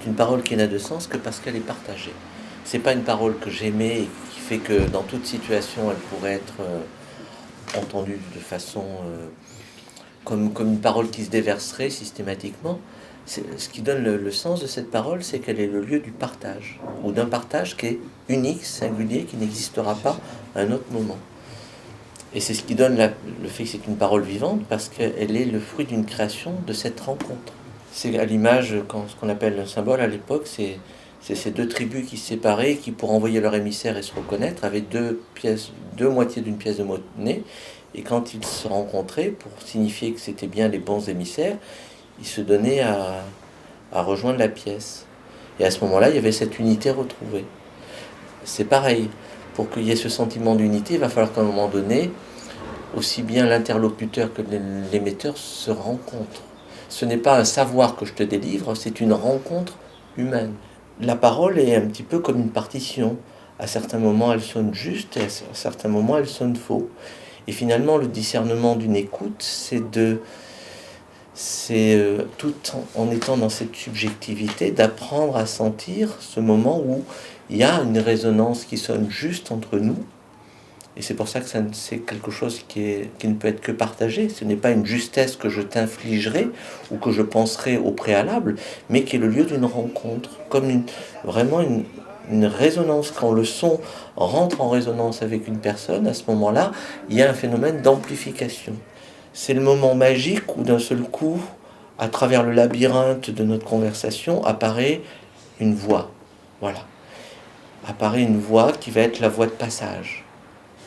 c'est une parole qui n'a de sens que parce qu'elle est partagée. C'est pas une parole que j'aimais et qui fait que dans toute situation elle pourrait être entendue de façon comme une parole qui se déverserait systématiquement. Ce qui donne le sens de cette parole, c'est qu'elle est le lieu du partage, ou d'un partage qui est unique, singulier, qui n'existera pas à un autre moment. Et c'est ce qui donne le fait que c'est une parole vivante, parce qu'elle est le fruit d'une création de cette rencontre. C'est à l'image, ce qu'on appelle un symbole à l'époque, c'est ces deux tribus qui se séparaient, qui pour envoyer leur émissaire et se reconnaître, avaient deux moitiés d'une pièce de monnaie, et quand ils se rencontraient, pour signifier que c'était bien les bons émissaires, ils se donnaient à rejoindre la pièce. Et à ce moment-là, il y avait cette unité retrouvée. C'est pareil, pour qu'il y ait ce sentiment d'unité, il va falloir qu'à un moment donné, aussi bien l'interlocuteur que l'émetteur se rencontrent. Ce n'est pas un savoir que je te délivre, c'est une rencontre humaine. La parole est un petit peu comme une partition. À certains moments, elle sonne juste, et à certains moments, elle sonne faux. Et finalement, le discernement d'une écoute, c'est tout en étant dans cette subjectivité, d'apprendre à sentir ce moment où il y a une résonance qui sonne juste entre nous. Et c'est pour ça que c'est quelque chose qui ne peut être que partagé. Ce n'est pas une justesse que je t'infligerai ou que je penserai au préalable, mais qui est le lieu d'une rencontre, comme vraiment une résonance. Quand le son rentre en résonance avec une personne, à ce moment-là, il y a un phénomène d'amplification. C'est le moment magique où d'un seul coup, à travers le labyrinthe de notre conversation, apparaît une voix. Voilà. Apparaît une voix qui va être la voix de passage.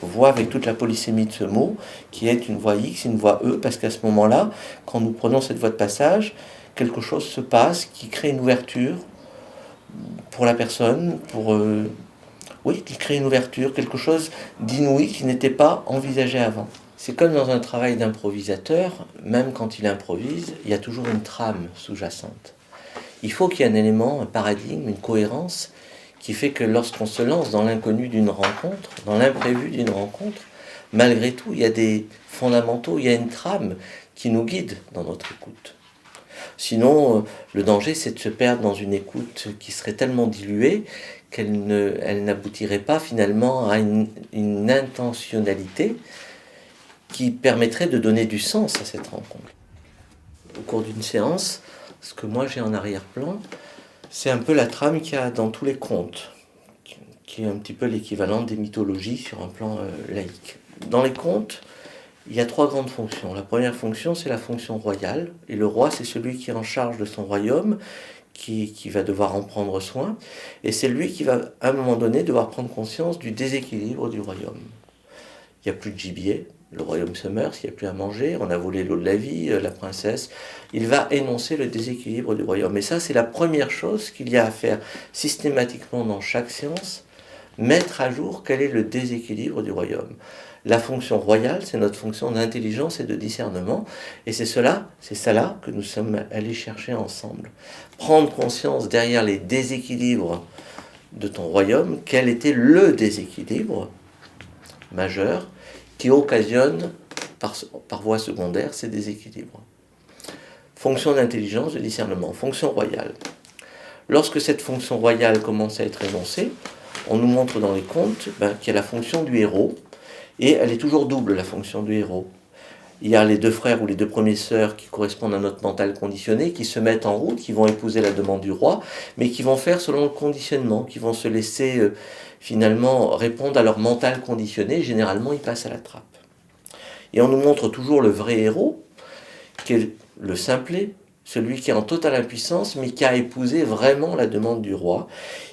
Voix avec toute la polysémie de ce mot, qui est une voix X, une voix E, parce qu'à ce moment-là, quand nous prenons cette voix de passage, quelque chose se passe qui crée une ouverture pour la personne, qui crée une ouverture, quelque chose d'inouï qui n'était pas envisagé avant. C'est comme dans un travail d'improvisateur, même quand il improvise, il y a toujours une trame sous-jacente. Il faut qu'il y ait un élément, un paradigme, une cohérence, qui fait que lorsqu'on se lance dans l'inconnu d'une rencontre, dans l'imprévu d'une rencontre, malgré tout, il y a des fondamentaux, il y a une trame qui nous guide dans notre écoute. Sinon, le danger, c'est de se perdre dans une écoute qui serait tellement diluée qu'elle n'aboutirait pas finalement à une intentionnalité qui permettrait de donner du sens à cette rencontre. Au cours d'une séance, ce que moi j'ai en arrière-plan, c'est un peu la trame qu'il y a dans tous les contes, qui est un petit peu l'équivalent des mythologies sur un plan laïque. Dans les contes, il y a trois grandes fonctions. La première fonction, c'est la fonction royale, et le roi, c'est celui qui est en charge de son royaume, qui va devoir en prendre soin, et c'est lui qui va, à un moment donné, devoir prendre conscience du déséquilibre du royaume. Il n'y a plus de gibier, le royaume se meurt, il n'y a plus à manger, on a volé l'eau de la vie, la princesse. Il va énoncer le déséquilibre du royaume. Et ça, c'est la première chose qu'il y a à faire systématiquement dans chaque séance, mettre à jour quel est le déséquilibre du royaume. La fonction royale, c'est notre fonction d'intelligence et de discernement, et c'est ça que nous sommes allés chercher ensemble. Prendre conscience derrière les déséquilibres de ton royaume, quel était le déséquilibre majeur qui occasionne par voie secondaire ces déséquilibres. Fonction d'intelligence, de discernement, fonction royale. Lorsque cette fonction royale commence à être énoncée, on nous montre dans les contes qu'il y a la fonction du héros, et elle est toujours double, la fonction du héros. Il y a les deux frères ou les deux premières sœurs qui correspondent à notre mental conditionné, qui se mettent en route, qui vont épouser la demande du roi, mais qui vont faire selon le conditionnement, qui vont se laisser finalement répondre à leur mental conditionné. Généralement, ils passent à la trappe. Et on nous montre toujours le vrai héros, qui est le simplet, celui qui est en totale impuissance, mais qui a épousé vraiment la demande du roi.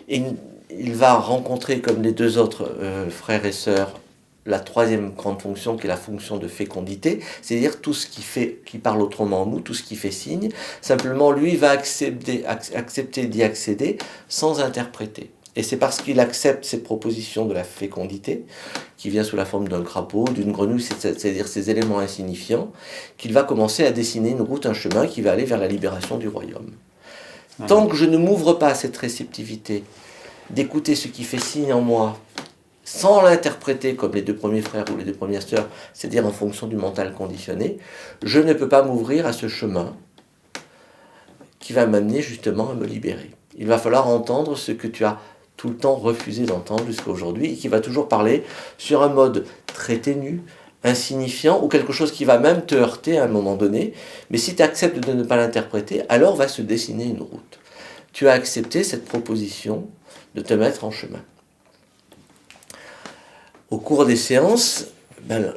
Et il va rencontrer, comme les deux autres frères et sœurs, la troisième grande fonction qui est la fonction de fécondité, c'est-à-dire tout ce qui parle autrement en nous, tout ce qui fait signe. Simplement, lui va accepter d'y accéder sans interpréter. Et c'est parce qu'il accepte ces propositions de la fécondité, qui vient sous la forme d'un crapaud, d'une grenouille, c'est-à-dire ces éléments insignifiants, qu'il va commencer à dessiner une route, un chemin qui va aller vers la libération du royaume. Tant que je ne m'ouvre pas à cette réceptivité, d'écouter ce qui fait signe en moi, sans l'interpréter comme les deux premiers frères ou les deux premières sœurs, c'est-à-dire en fonction du mental conditionné, je ne peux pas m'ouvrir à ce chemin qui va m'amener justement à me libérer. Il va falloir entendre ce que tu as tout le temps refusé d'entendre jusqu'à aujourd'hui et qui va toujours parler sur un mode très ténu, insignifiant ou quelque chose qui va même te heurter à un moment donné. Mais si tu acceptes de ne pas l'interpréter, alors va se dessiner une route. Tu as accepté cette proposition de te mettre en chemin. Au cours des séances,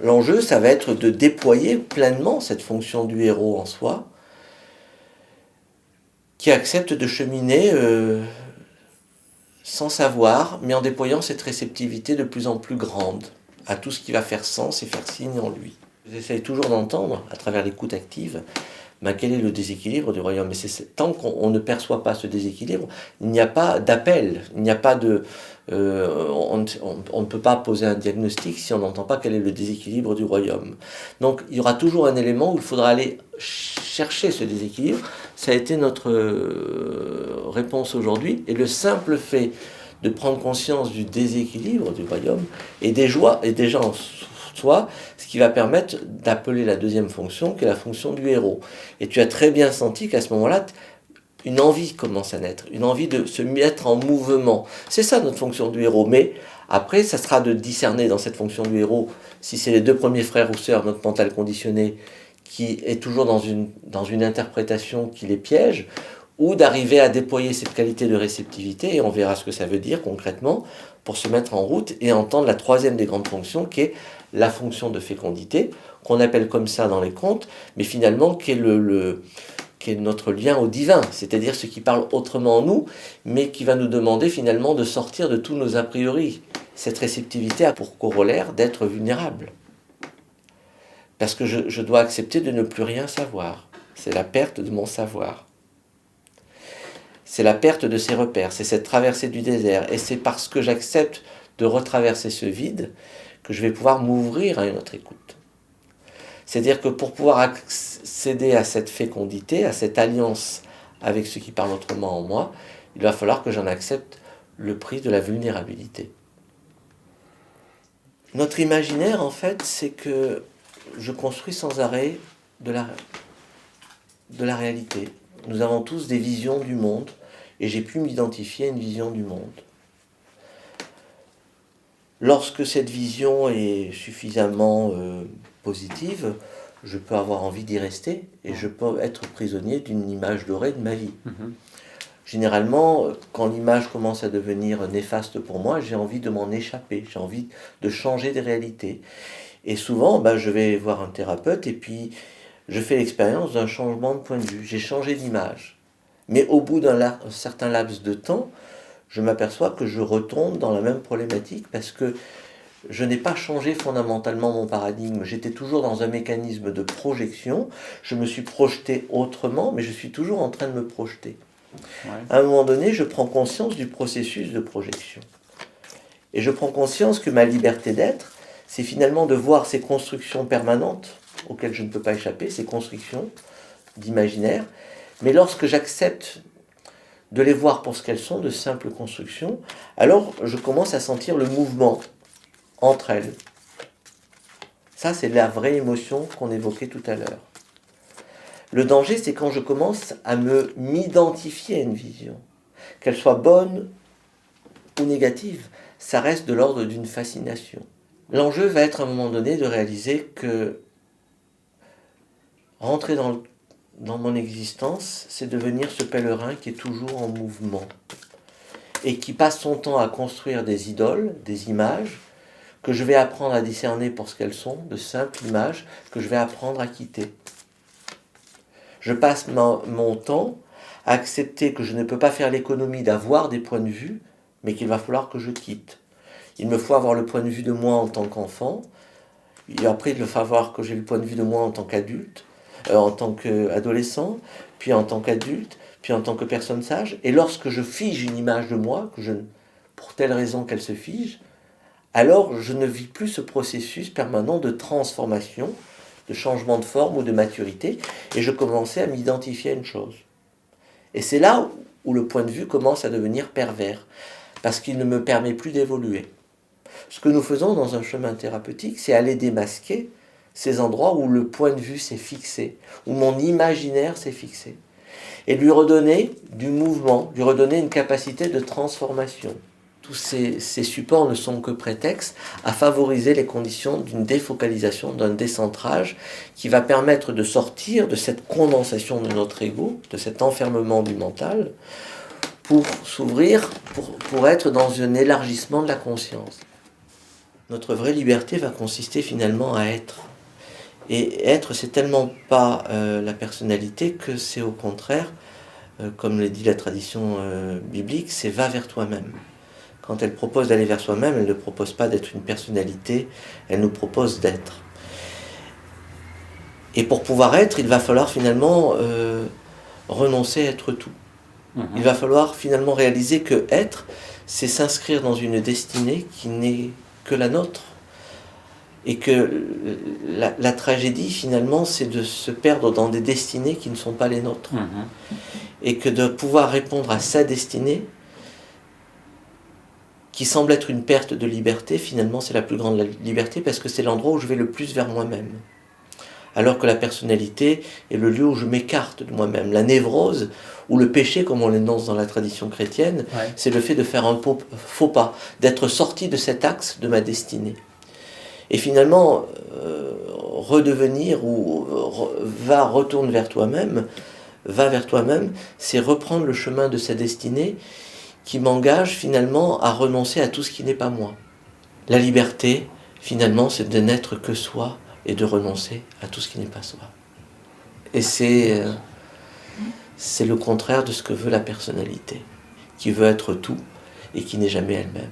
l'enjeu, ça va être de déployer pleinement cette fonction du héros en soi, qui accepte de cheminer sans savoir, mais en déployant cette réceptivité de plus en plus grande à tout ce qui va faire sens et faire signe en lui. J'essaye toujours d'entendre, à travers l'écoute active, quel est le déséquilibre du royaume. Mais tant qu'on ne perçoit pas ce déséquilibre, il n'y a pas d'appel, il n'y a pas de... on ne peut pas poser un diagnostic si on n'entend pas quel est le déséquilibre du royaume. Donc il y aura toujours un élément où il faudra aller chercher ce déséquilibre. Ça a été notre réponse aujourd'hui. Et le simple fait de prendre conscience du déséquilibre du royaume est déjà en soi ce qui va permettre d'appeler la deuxième fonction, qui est la fonction du héros. Et tu as très bien senti qu'à ce moment-là, une envie commence à naître, une envie de se mettre en mouvement. C'est ça notre fonction du héros. Mais après, ça sera de discerner dans cette fonction du héros, si c'est les deux premiers frères ou sœurs, notre mental conditionné, qui est toujours dans une interprétation qui les piège, ou d'arriver à déployer cette qualité de réceptivité, et on verra ce que ça veut dire concrètement, pour se mettre en route et entendre la troisième des grandes fonctions, qui est la fonction de fécondité, qu'on appelle comme ça dans les contes, mais finalement qui est qui est notre lien au divin, c'est-à-dire ce qui parle autrement en nous, mais qui va nous demander finalement de sortir de tous nos a priori. Cette réceptivité a pour corollaire d'être vulnérable. Parce que je dois accepter de ne plus rien savoir. C'est la perte de mon savoir. C'est la perte de ses repères, c'est cette traversée du désert. Et c'est parce que j'accepte de retraverser ce vide que je vais pouvoir m'ouvrir à une autre écoute. C'est-à-dire que pour pouvoir accéder à cette fécondité, à cette alliance avec ce qui parle autrement en moi, il va falloir que j'en accepte le prix de la vulnérabilité. Notre imaginaire, en fait, c'est que je construis sans arrêt de la réalité. Nous avons tous des visions du monde, et j'ai pu m'identifier à une vision du monde. Lorsque cette vision est suffisamment positive, je peux avoir envie d'y rester, et je peux être prisonnier d'une image dorée de ma vie. Généralement, quand l'image commence à devenir néfaste pour moi, j'ai envie de m'en échapper, j'ai envie de changer de réalité. Et souvent, je vais voir un thérapeute et puis je fais l'expérience d'un changement de point de vue. J'ai changé d'image. Mais au bout d'un certain laps de temps, je m'aperçois que je retombe dans la même problématique parce que je n'ai pas changé fondamentalement mon paradigme. J'étais toujours dans un mécanisme de projection. Je me suis projeté autrement, mais je suis toujours en train de me projeter. Ouais. À un moment donné, je prends conscience du processus de projection. Et je prends conscience que ma liberté d'être, c'est finalement de voir ces constructions permanentes auxquelles je ne peux pas échapper, ces constructions d'imaginaire. Mais lorsque j'accepte de les voir pour ce qu'elles sont, de simples constructions, alors je commence à sentir le mouvement entre elles. Ça, c'est la vraie émotion qu'on évoquait tout à l'heure. Le danger, c'est quand je commence à m'identifier à une vision. Qu'elle soit bonne ou négative, ça reste de l'ordre d'une fascination. L'enjeu va être à un moment donné de réaliser que rentrer dans mon existence, c'est devenir ce pèlerin qui est toujours en mouvement et qui passe son temps à construire des idoles, des images, que je vais apprendre à discerner pour ce qu'elles sont, de simples images que je vais apprendre à quitter. Je passe mon temps à accepter que je ne peux pas faire l'économie d'avoir des points de vue, mais qu'il va falloir que je quitte. Il me faut avoir le point de vue de moi en tant qu'enfant, et après il va falloir que j'ai le point de vue de moi en tant qu'adulte, en tant qu'adolescent, puis en tant qu'adulte, puis en tant que personne sage. Et lorsque je fige une image de moi, pour telle raison qu'elle se fige, alors je ne vis plus ce processus permanent de transformation, de changement de forme ou de maturité, et je commençais à m'identifier à une chose. Et c'est là où le point de vue commence à devenir pervers, parce qu'il ne me permet plus d'évoluer. Ce que nous faisons dans un chemin thérapeutique, c'est aller démasquer ces endroits où le point de vue s'est fixé, où mon imaginaire s'est fixé. et lui redonner du mouvement, lui redonner une capacité de transformation. Tous ces supports ne sont que prétextes à favoriser les conditions d'une défocalisation, d'un décentrage qui va permettre de sortir de cette condensation de notre ego, de cet enfermement du mental, pour s'ouvrir, pour être dans un élargissement de la conscience. Notre vraie liberté va consister finalement à être. Et être, c'est tellement pas la personnalité que c'est au contraire, comme le dit la tradition biblique, c'est va vers toi-même. Quand elle propose d'aller vers soi-même, elle ne propose pas d'être une personnalité, elle nous propose d'être. Et pour pouvoir être, il va falloir finalement renoncer à être tout. Il va falloir finalement réaliser que être, c'est s'inscrire dans une destinée qui n'est que la nôtre. Et que la tragédie, finalement, c'est de se perdre dans des destinées qui ne sont pas les nôtres. Et que de pouvoir répondre à sa destinée, qui semble être une perte de liberté, finalement, c'est la plus grande liberté, parce que c'est l'endroit où je vais le plus vers moi-même. Alors que la personnalité est le lieu où je m'écarte de moi-même. La névrose, ou le péché, comme on l'énonce dans la tradition chrétienne, c'est le fait de faire un faux pas, d'être sorti de cet axe de ma destinée. Et finalement, redevenir ou retourne vers toi-même, va vers toi-même, c'est reprendre le chemin de sa destinée qui m'engage finalement à renoncer à tout ce qui n'est pas moi. La liberté, finalement, c'est de n'être que soi et de renoncer à tout ce qui n'est pas soi. Et c'est le contraire de ce que veut la personnalité, qui veut être tout et qui n'est jamais elle-même.